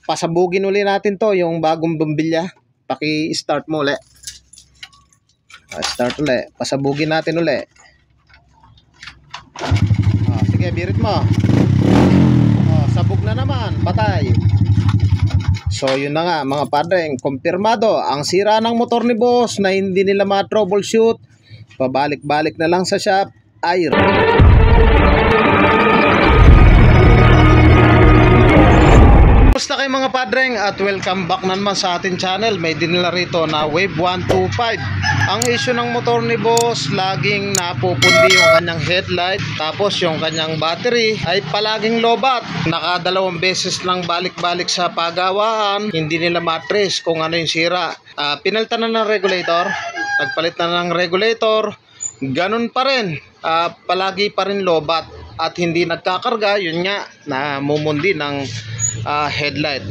pasabugin uli natin to, yung bagong bumbilya. Paki-start mo uli. Start uli. Pasabugin natin uli. Sige, birit mo. Sabog na naman. Patay. So yun na nga mga padreng, kumpirmado ang sira ng motor ni boss na hindi nila ma-troubleshoot. Pabalik-balik na lang sa shop ay Kumusta kayo mga padreng at welcome back na naman sa ating channel. May dinala rito na Wave 125. Ang issue ng motor ni boss, laging napupundi yung kanyang headlight, tapos yung kanyang battery ay palaging lobat. Nakadalawang beses lang balik-balik sa pagawaan, hindi nila matrace kung ano yung sira. Pinalitan na ng regulator, nagpalit na ng regulator, ganun pa rin, palagi pa rin lobat at hindi nagkakarga. Yun nga, namumundi ng headlight.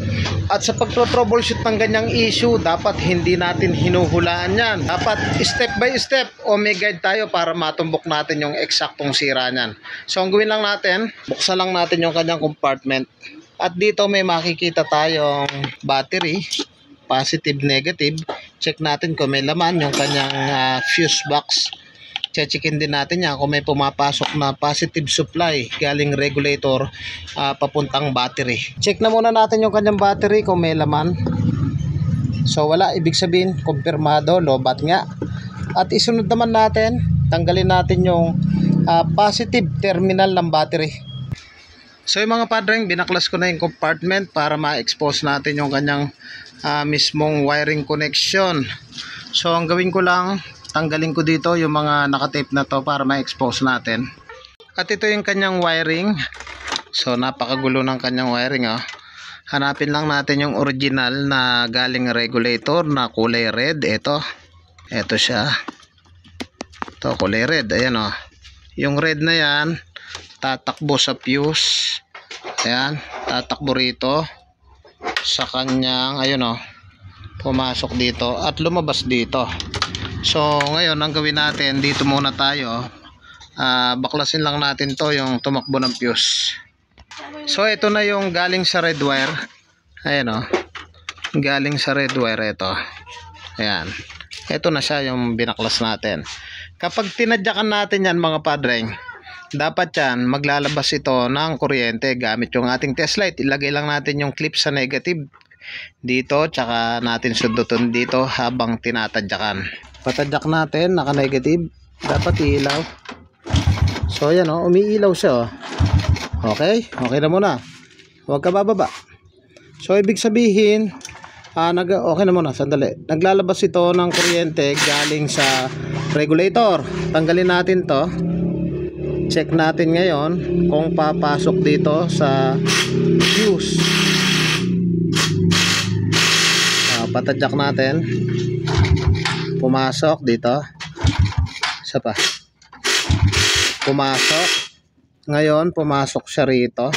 At sa pagtro-troubleshoot ng ganyang issue, dapat hindi natin hinuhulaan yan. Dapat step by step o may guide tayo para matumbok natin yung eksaktong sira nyan. So ang gawin lang natin, buksan lang natin yung kanyang compartment. At dito may makikita tayong battery, positive, negative. Check natin kung may laman yung kanyang fuse box. Checkin din natin yan kung may pumapasok na positive supply galing regulator papuntang battery. Check na muna natin yung kanyang battery kung may laman. So wala, ibig sabihin kumpirmado, lobat nga. At isunod naman natin, tanggalin natin yung positive terminal ng battery. So yung mga padreng, binaklas ko na yung compartment para ma-expose natin yung kanyang mismong wiring connection. So ang gawin ko lang, tanggalin ko dito yung mga nakatape na to para ma-expose natin. At ito yung kanyang wiring. So napakagulo ng kanyang wiring. Hanapin lang natin yung original na galing regulator na kulay red. Ito siya. Ito kulay red. Ayan yung red na yan, tatakbo sa fuse. Ayan, tatakbo rito sa kanyang, ayun pumasok dito at lumabas dito. So ngayon ang gawin natin, dito muna tayo, baklasin lang natin to yung tumakbo ng fuse. So ito na yung galing sa red wire. Ayan galing sa red wire ito. Ayan, ito na siya yung binaklas natin. Kapag tinadyakan natin yan mga padreng, dapat yan maglalabas ito ng kuryente gamit yung ating test light. Ilagay lang natin yung clip sa negative dito, tsaka natin sundutin dito habang tinatadyakan. Patadyak natin, naka-negative, dapat iilaw. So ayan umiilaw siya Okay, okay na muna. Huwag ka bababa. So ibig sabihin, okay na muna, sandali. Naglalabas ito ng kuryente galing sa regulator. Tanggalin natin to. Check natin ngayon kung papasok dito sa fuse. Patadyak natin. Pumasok dito. Isa pa. Pumasok. Ngayon, pumasok siya rito.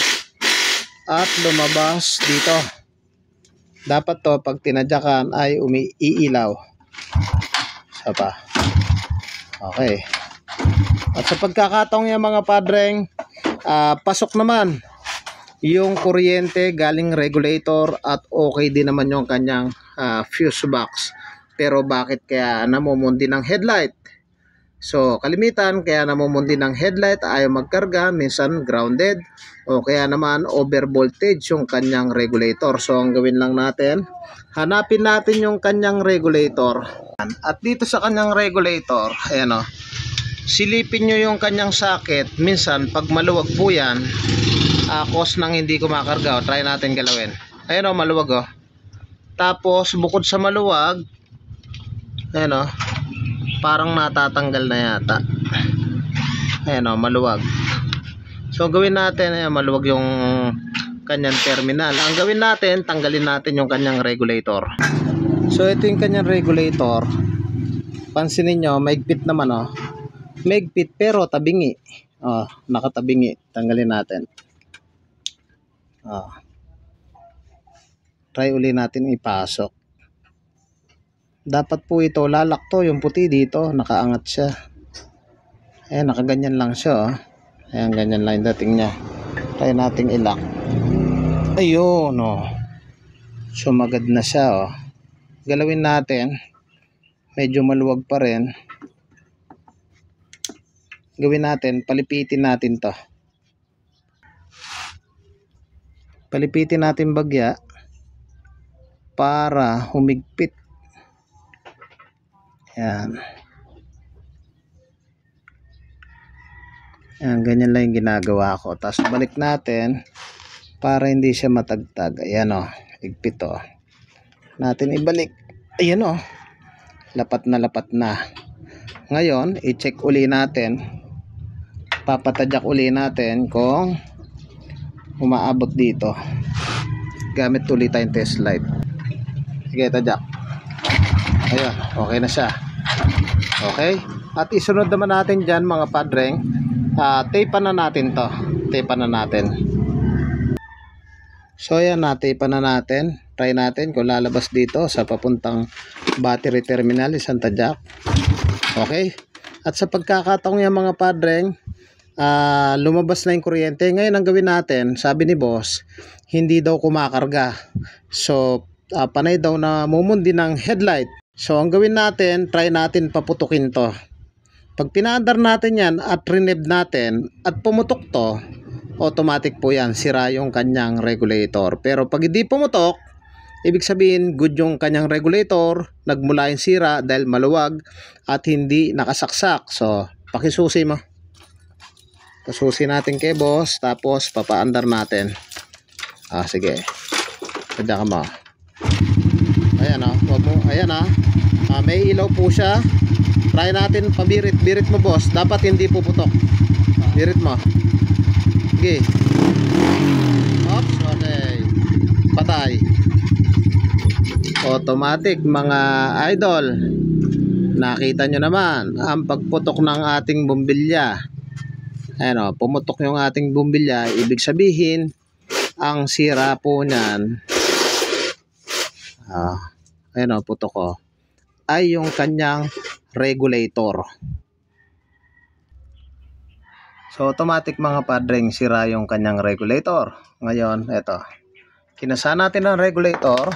At lumabas dito. Dapat to, pag tinadyakan ay umiilaw. Isa pa. Okay. At sa pagkakataong yan mga padreng, pasok naman yung kuryente galing regulator at okay din naman yung kanyang fuse box. Pero bakit kaya namumundi ng headlight? So kalimitan kaya namumundi ng headlight, ayaw magkarga, minsan grounded, o kaya naman over voltage yung kanyang regulator. So ang gawin lang natin, hanapin natin yung kanyang regulator. At dito sa kanyang regulator, ayan silipin nyo yung kanyang socket. Minsan pag maluwag po yan, cause nang hindi kumakarga. Try natin galawin. Ayan maluwag Tapos bukod sa maluwag, ayan parang natatanggal na yata. Ayan maluwag. So gawin natin, ayan, maluwag yung kanyang terminal. Ang gawin natin, tanggalin natin yung kanyang regulator. So ito yung kanyang regulator. Pansinin nyo, maigpit naman maigpit pero tabingi. Nakatabingi. Tanggalin natin. Try uli natin ipasok. Dapat po ito lalak to, yung puti dito nakaangat siya. Ayan, nakaganyan lang siya Ayan, ganyan lang yung dating niya. Try nating ilak. Ayun Sumagad na siya, oh. Galawin natin. Medyo maluwag pa rin. Gawin natin, palipitin natin to. Palipitin natin bagya para humigpit. Yan. Yan, ganyan lang yung ginagawa ko. Tapos balik natin para hindi siya matagtag. Ayan, oh, higpit, oh. Natin ibalik. Ayan, oh. Lapat na. Ngayon, i-check uli natin. Papatadyak uli natin kung umaabot dito. Gamit ulit tayong test light. Sige, tadyak. Ayan, okay na siya. Okay? At isunod naman natin dyan, mga padreng. Tapean na natin to. Tapean na natin. So, ayan, tapean na natin. Try natin kung lalabas dito sa papuntang battery terminal, isang tadyak. Okay? At sa pagkakataong yan, mga padreng, lumabas na yung kuryente. Ngayon ang gawin natin, sabi ni boss, hindi daw kumakarga. So, panay daw na mumundi ng headlight. So, ang gawin natin, try natin paputukin to. Pag pinaandar natin yan at reneb natin at pumutok to, automatic po yan, sira yung kanyang regulator. Pero pag hindi pumutok, ibig sabihin good yung kanyang regulator, nagmula yung sira dahil maluwag at hindi nakasaksak. So, pakisusi mo. Pasusi natin kay boss, tapos papaandar natin. Sige. Sadya ka mo. Ayan, wag mo. Ayan, may ilaw po siya. Try natin pabirit. Birit mo, boss. Dapat hindi puputok. Birit mo. Okay. Oops, okay. Patay. Automatic, mga idol. Nakita nyo naman ang pagputok ng ating bumbilya. Ayan, pumutok yung ating bumbilya. Ibig sabihin, ang sira po niyan, ayan, putok ko, ay yung kanyang regulator. So, automatic, mga padreng, sira yung kanyang regulator. Ngayon, eto. Kinasa natin ang regulator.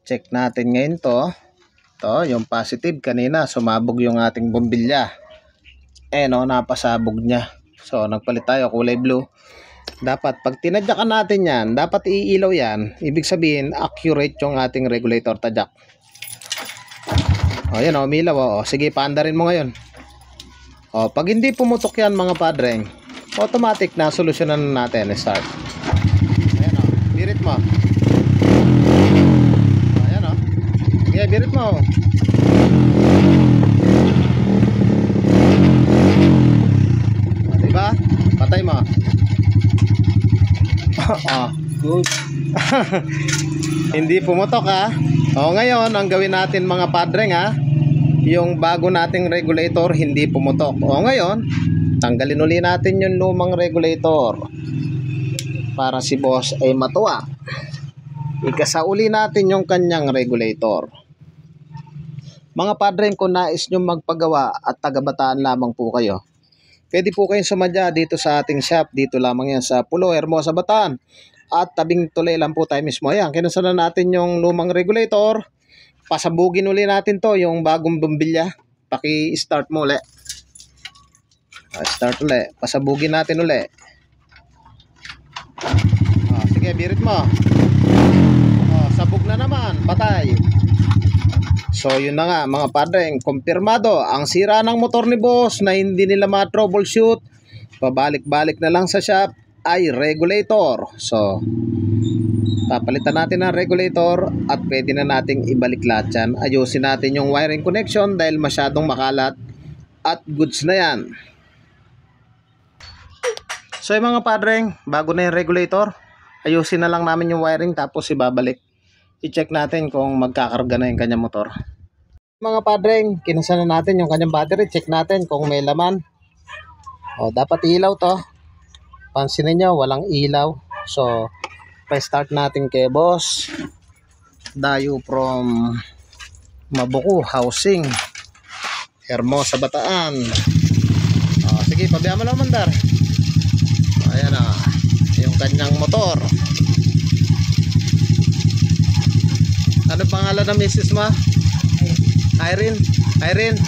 Check natin ngayon to. Ito, yung positive kanina, sumabog yung ating bumbilya. Napasabog niya. So, nagpalit tayo, kulay blue. Dapat, pag tinadyakan natin yan, dapat iilaw yan. Ibig sabihin, accurate yung ating regulator tadyak. Yan, umilaw. Sige, paandarin mo ngayon. Pag hindi pumutok yan, mga padreng, automatic na solusyonan natin. Start. Ayan, birit mo. Ayan, sige, birit mo. Diba? Patay mo. Good. Hindi pumutok, ngayon, ang gawin natin, mga padreng, yung bago nating regulator hindi pumutok. Ngayon, tanggalin uli natin yung lumang regulator para si boss ay matuwa. Ikasa uli natin yung kanyang regulator. Mga padreng, kung nais nyo magpagawa at taga-Bataan lamang po kayo, pwede po kayong sumadya dito sa ating shop. Dito lamang yan sa Pulo, Hermosa, Bataan. At tabing tulay lang po tayo mismo. Ayan, kinusa na natin yung lumang regulator. Pasabugin uli natin to, yung bagong bumbilya. Paki-start mo uli. Start uli. Pasabugin natin uli. Sige, birit mo. Sabog na naman. Patay. So, yun na nga, mga padreng. Kumpirmado. Ang sira ng motor ni boss na hindi nila ma-troubleshoot, pabalik-balik na lang sa shop, ay regulator. So, papalitan natin ang regulator at pwede na nating ibalik lahat yan. Ayusin natin yung wiring connection dahil masyadong makalat at goods na yan. So, yung mga padreng, bago na yung regulator, ayusin na lang namin yung wiring tapos ibabalik. I-check natin kung magkakarga na yung kanyang motor. Mga padreng, kinasa na natin yung kanyang battery. Check natin kung may laman. Dapat ilaw to. Pansinin nyo, walang ilaw. So, pa-start natin kay boss. Dayo from Mabuko Housing, Hermosa, Bataan. Sige, pabiyaman mo lang, mandar. Ayan yung kanyang motor. Ano pangalan ng misis mo? Irene. Irene.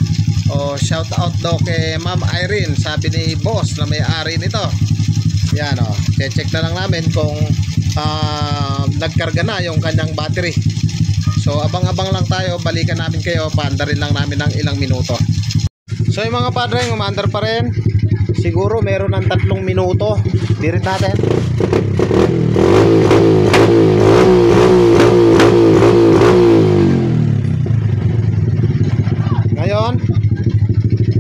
Oh, shout out daw kay Ma'am Irene. Sabi ni boss na may-ari nito. Yan oh. Check na lang namin kung nagkarga na yung kanyang battery. So abang-abang lang tayo. Balikan namin kayo. Paandarin lang namin ng ilang minuto. So yung mga padre, umandar pa rin. Siguro meron ng 3 minuto. Dirit natin. Ngayon,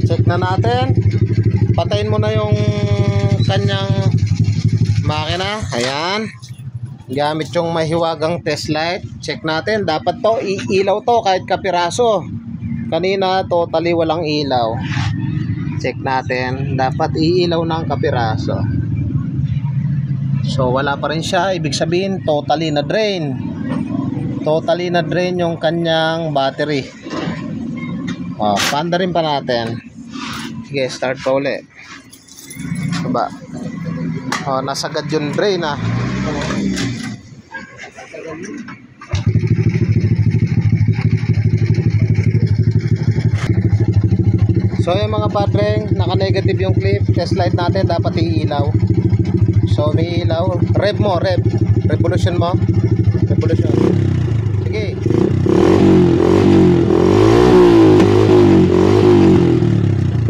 check na natin. Patayin mo na yung kanyang makina. Ayan. Gamit yung mahiwagang test light. Check natin. Dapat to, iilaw to kahit kapiraso. Kanina, totally walang ilaw. Check natin. Dapat iilaw ng kapiraso. So, wala pa rin siya. Ibig sabihin, totally na drain. Totally na drain yung kanyang battery. Oh, panda rin pa natin. Sige, start pa ulit. Diba? Oh, nasagad yung drain ah. So yung mga padreng, naka-negative yung clip. Test light natin, dapat iilaw. So may ilaw. Rev mo, rev. Revolution mo. Revolution. Sige.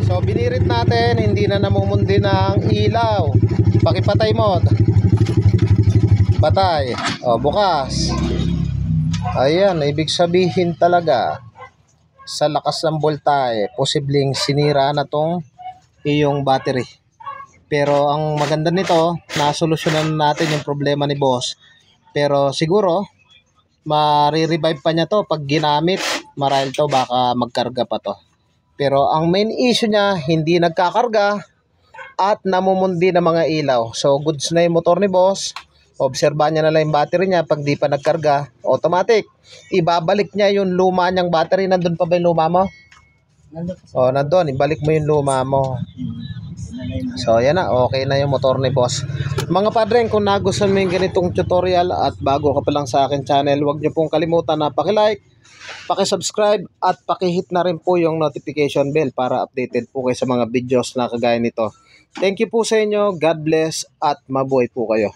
So binirit natin, hindi na namumundi ng ilaw. Pakipatay mo. Patay. O, bukas. Ayan, ibig sabihin talaga sa lakas ng voltahe, posibleng sinira na tong iyong battery. Pero ang maganda nito, nasolusyonan natin yung problema ni boss. Pero siguro, marirevive pa niya to pag ginamit. Marahil to, baka magkarga pa to. Pero ang main issue niya, hindi nagkakarga at namumundi ng mga ilaw. So goods na yung motor ni boss. Obserbahan niya na lang yung battery niya. Pag di pa nagkarga, automatic ibabalik niya yung luma niyang battery. Nandun pa ba yung luma mo? O, nandun. Ibalik mo yung luma mo. So yan na, okay na yung motor ni boss. Mga padreng, kung nagustuhan mo yung ganitong tutorial at bago ka pa lang sa akin channel, huwag niyo pong kalimutan na paki-like, paki-subscribe at paki-hit na rin po yung notification bell para updated po kayo sa mga videos na kagaya nito. Thank you po sa inyo. God bless at mabuhay po kayo.